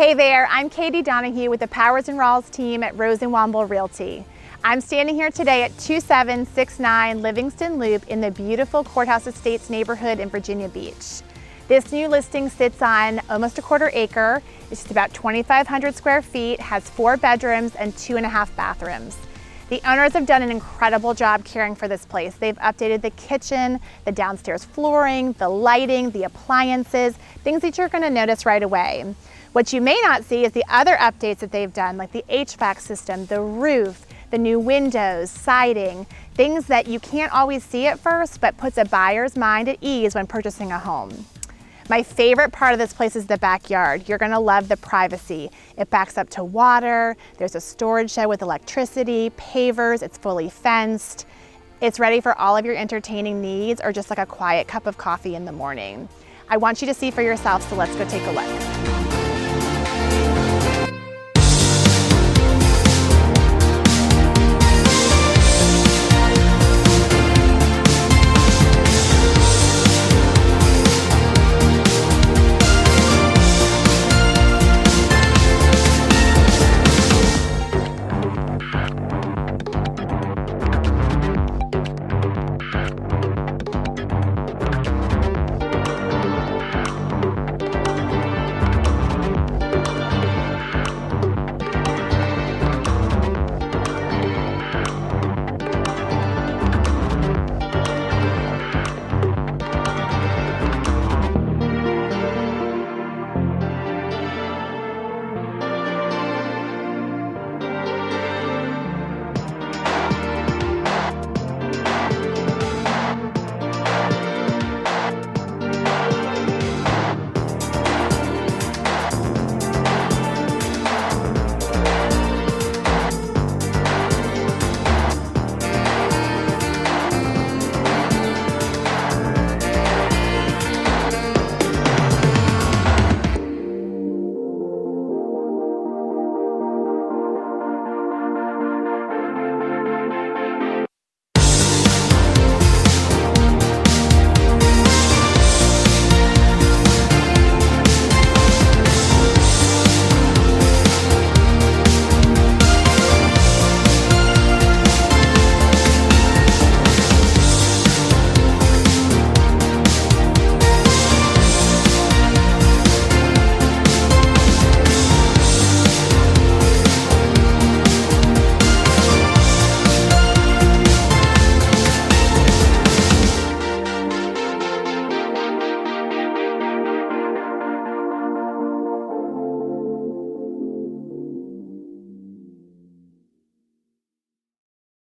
Hey there, I'm Katie Donahue with the Powers and Rawls team at Rose & Womble Realty. I'm standing here today at 2769 Livingston Loop in the beautiful Courthouse Estates neighborhood in Virginia Beach. This new listing sits on almost a quarter acre. It's just about 2,500 square feet, has 4 bedrooms and 2.5 bathrooms. The owners have done an incredible job caring for this place. They've updated the kitchen, the downstairs flooring, the lighting, the appliances, things that you're going to notice right away. What you may not see is the other updates that they've done, like the HVAC system, the roof, the new windows, siding, things that you can't always see at first, but puts a buyer's mind at ease when purchasing a home. My favorite part of this place is the backyard. You're gonna love the privacy. It backs up to water, there's a storage shed with electricity, pavers, it's fully fenced. It's ready for all of your entertaining needs or just like a quiet cup of coffee in the morning. I want you to see for yourself, so let's go take a look.